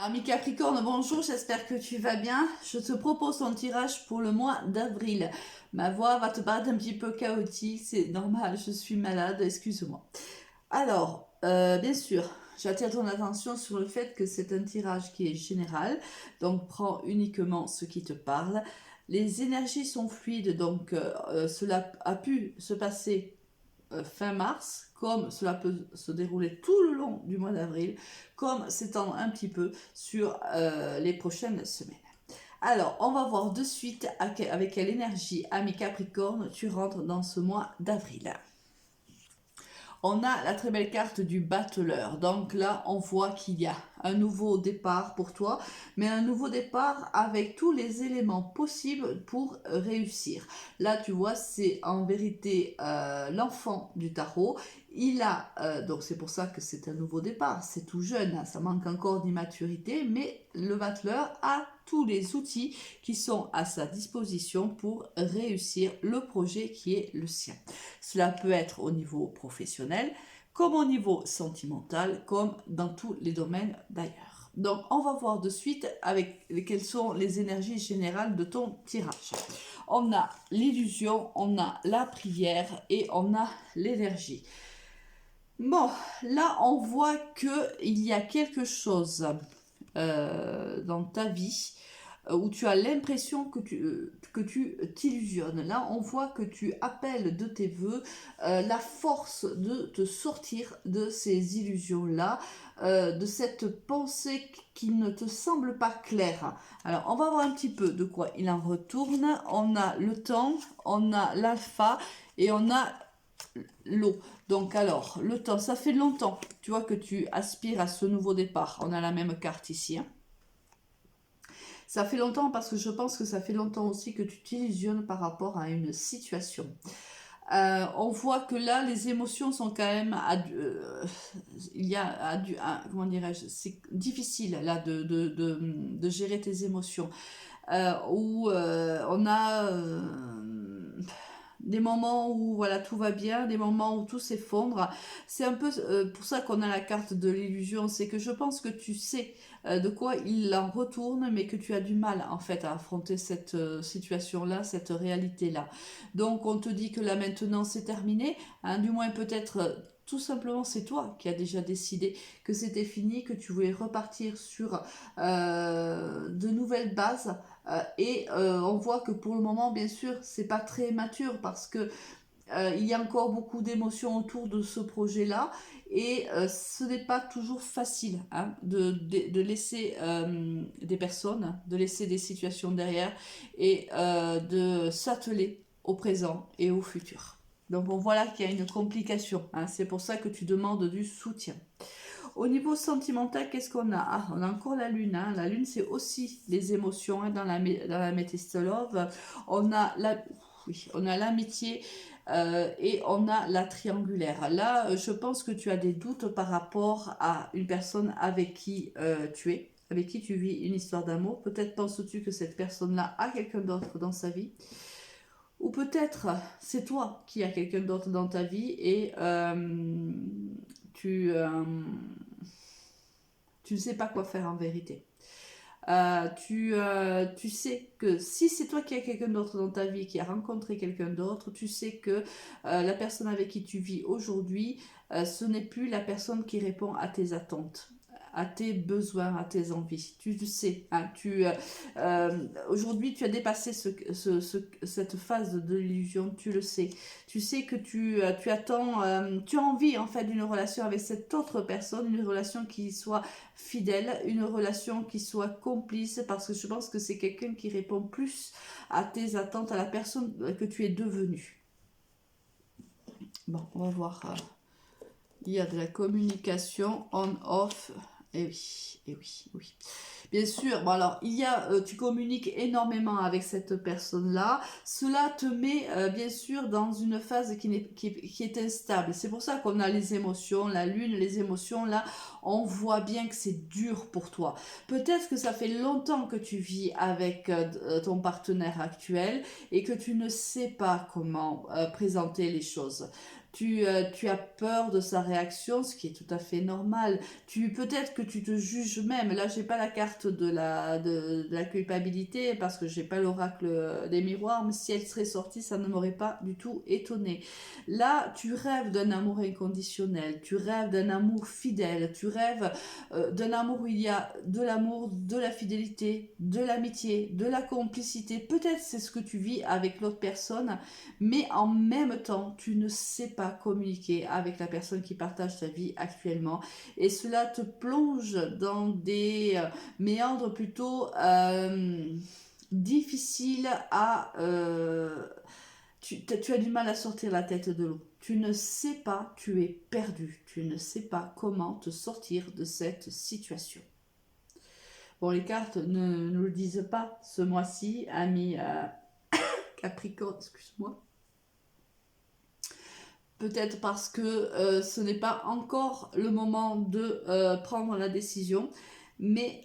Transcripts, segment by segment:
Ami Capricorne, bonjour, j'espère que tu vas bien. Je te propose ton tirage pour le mois d'avril. Ma voix va te paraître un petit peu chaotique, c'est normal, je suis malade, excuse-moi. Alors, bien sûr, j'attire ton attention sur le fait que c'est un tirage qui est général, donc prends uniquement ce qui te parle. Les énergies sont fluides, donc cela a pu se passer fin mars, comme cela peut se dérouler tout le long du mois d'avril, comme s'étendre un petit peu sur les prochaines semaines. Alors, on va voir de suite avec quelle énergie, ami Capricorne, tu rentres dans ce mois d'avril. On a la très belle carte du battleur. Donc là, on voit qu'il y a un nouveau départ pour toi, mais un nouveau départ avec tous les éléments possibles pour réussir. Là, tu vois, c'est en vérité l'enfant du tarot. Il a, donc c'est pour ça que c'est un nouveau départ, c'est tout jeune, hein, ça manque encore d'immaturité, mais le battleur a tous les outils qui sont à sa disposition pour réussir le projet qui est le sien. Cela peut être au niveau professionnel, comme au niveau sentimental, comme dans tous les domaines d'ailleurs. Donc on va voir de suite avec quelles sont les énergies générales de ton tirage. On a l'illusion, on a la prière et on a l'énergie. Bon, là on voit qu'il y a quelque chose dans ta vie où tu as l'impression que tu t'illusionnes. Là, on voit que tu appelles de tes voeux la force de te sortir de ces illusions-là, de cette pensée qui ne te semble pas claire. Alors, on va voir un petit peu de quoi il en retourne. On a le temps, on a l'alpha et on a l'eau. Donc alors, le temps, ça fait longtemps, tu vois, que tu aspires à ce nouveau départ. On a la même carte ici, hein. Ça fait longtemps parce que je pense que ça fait longtemps aussi que tu t'illusionnes par rapport à une situation. On voit que là, les émotions sont quand même... il y a comment dirais-je, c'est difficile là de gérer tes émotions. Où on a des moments où voilà tout va bien, des moments où tout s'effondre. C'est un peu pour ça qu'on a la carte de l'illusion, c'est que je pense que tu sais de quoi il en retourne, mais que tu as du mal en fait à affronter cette situation-là, cette réalité-là. Donc on te dit que là maintenant c'est terminé, hein, du moins peut-être tout simplement c'est toi qui as déjà décidé que c'était fini, que tu voulais repartir sur de nouvelles bases. On voit que pour le moment, bien sûr, c'est pas très mature parce que il y a encore beaucoup d'émotions autour de ce projet-là et ce n'est pas toujours facile, hein, de laisser des personnes, de laisser des situations derrière et de s'atteler au présent et au futur. Donc on voit là qu'il y a une complication, hein, c'est pour ça que tu demandes du soutien. Au niveau sentimental, qu'est-ce qu'on a? Ah, on a encore la lune, hein. La lune, c'est aussi les émotions, hein, dans la Métistolove. On a la, oui, on a l'amitié et on a la triangulaire. Là, je pense que tu as des doutes par rapport à une personne avec qui tu es, avec qui tu vis une histoire d'amour. Peut-être penses-tu que cette personne-là a quelqu'un d'autre dans sa vie. Ou peut-être c'est toi qui as quelqu'un d'autre dans ta vie et tu, tu ne sais pas quoi faire en vérité. Tu sais que si c'est toi qui as quelqu'un d'autre dans ta vie, qui a rencontré quelqu'un d'autre, tu sais que la personne avec qui tu vis aujourd'hui, ce n'est plus la personne qui répond à tes attentes, à tes besoins, à tes envies. Tu le sais, hein, aujourd'hui tu as dépassé cette phase de l'illusion, tu le sais. Tu sais que tu attends, tu as envie en fait d'une relation avec cette autre personne, une relation qui soit fidèle, une relation qui soit complice, parce que je pense que c'est quelqu'un qui répond plus à tes attentes, à la personne que tu es devenue. Bon, on va voir. Il y a de la communication on-off. Et oui, et oui, oui. Bien sûr, bon alors, tu communiques énormément avec cette personne-là. Cela te met, bien sûr, dans une phase qui est instable. C'est pour ça qu'on a les émotions, la lune, les émotions, là, on voit bien que c'est dur pour toi. Peut-être que ça fait longtemps que tu vis avec ton partenaire actuel et que tu ne sais pas comment présenter les choses. tu as peur de sa réaction, ce qui est tout à fait normal. Peut-être que tu te juges même. Là, j'ai pas la carte de la culpabilité parce que j'ai pas l'oracle des miroirs, mais si elle serait sortie, ça ne m'aurait pas du tout étonné. Là, tu rêves d'un amour inconditionnel, tu rêves d'un amour fidèle, tu rêves d'un amour où il y a de l'amour, de la fidélité, de l'amitié, de la complicité. Peut-être c'est ce que tu vis avec l'autre personne, mais en même temps, tu ne sais pas communiquer avec la personne qui partage ta vie actuellement. Et cela te plonge dans des méandres plutôt difficiles à... tu as du mal à sortir la tête de l'eau. Tu ne sais pas, tu es perdu. Tu ne sais pas comment te sortir de cette situation. Bon, les cartes ne nous le disent pas ce mois-ci, ami Capricorne, excuse-moi. Peut-être parce que ce n'est pas encore le moment de prendre la décision, mais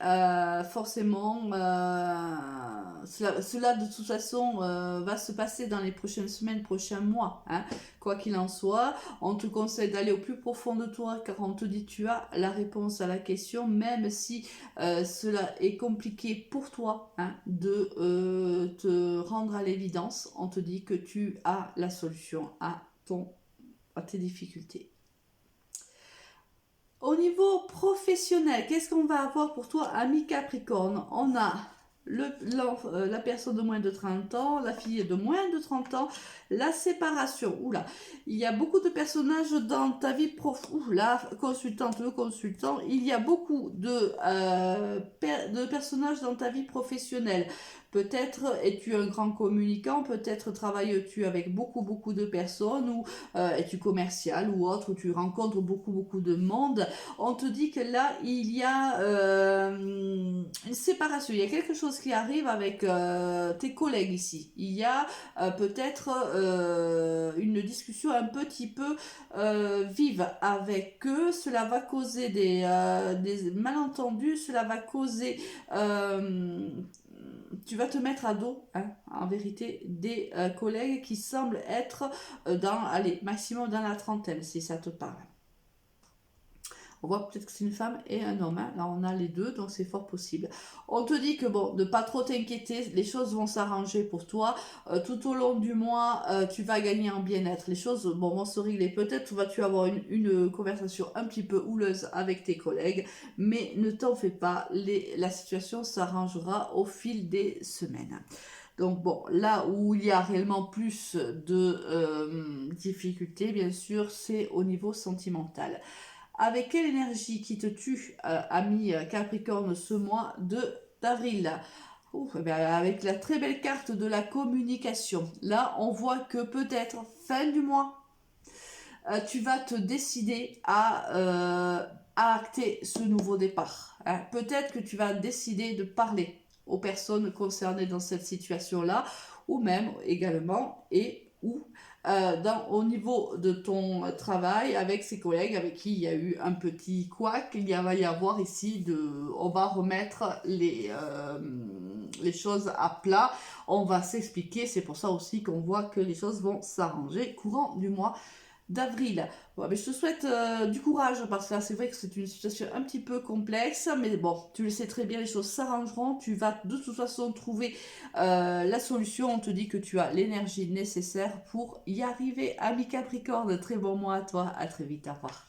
forcément, cela de toute façon va se passer dans les prochaines semaines, prochains mois. Hein. Quoi qu'il en soit, on te conseille d'aller au plus profond de toi, car on te dit tu as la réponse à la question, même si cela est compliqué pour toi hein, de te rendre à l'évidence. On te dit que tu as la solution à tes difficultés. Au niveau professionnel, qu'est-ce qu'on va avoir pour toi, ami Capricorne? On a la personne de moins de 30 ans, la fille de moins de 30 ans, la séparation. Oula, il y a beaucoup de personnages dans ta vie la consultante, le consultant, il y a beaucoup de personnages dans ta vie professionnelle. Peut-être es-tu un grand communicant, peut-être travailles-tu avec beaucoup de personnes, ou es-tu commercial ou autre, où tu rencontres beaucoup de monde. On te dit que là, il y a une séparation, il y a quelque chose qui arrive avec tes collègues ici. Il y a peut-être une discussion un petit peu vive avec eux. Cela va causer des malentendus, cela va causer... tu vas te mettre à dos, hein, en vérité, des collègues qui semblent être allez, maximum dans la trentaine, si ça te parle. On voit peut-être que c'est une femme et un homme. Hein. Là, on a les deux, donc c'est fort possible. On te dit que, bon, de pas trop t'inquiéter, les choses vont s'arranger pour toi. Tout au long du mois, tu vas gagner en bien-être. Les choses vont se régler. Peut-être vas-tu avoir une conversation un petit peu houleuse avec tes collègues, mais ne t'en fais pas. La situation s'arrangera au fil des semaines. Donc bon, là où il y a réellement plus de difficultés, bien sûr, c'est au niveau sentimental. Avec quelle énergie qui te tue, ami Capricorne, ce mois d'avril? Avec la très belle carte de la communication. Là, on voit que peut-être fin du mois, tu vas te décider à acter ce nouveau départ. Hein. Peut-être que tu vas décider de parler aux personnes concernées dans cette situation-là, ou même également, au niveau de ton travail avec ses collègues avec qui il y a eu un petit couac, va y avoir ici on va remettre les choses à plat, on va s'expliquer, c'est pour ça aussi qu'on voit que les choses vont s'arranger courant du mois d'avril. Bon, mais je te souhaite du courage parce que là c'est vrai que c'est une situation un petit peu complexe, mais bon, tu le sais très bien, les choses s'arrangeront, tu vas de toute façon trouver la solution. On te dit que tu as l'énergie nécessaire pour y arriver. Ami Capricorne, très bon mois à toi, à très vite, au revoir.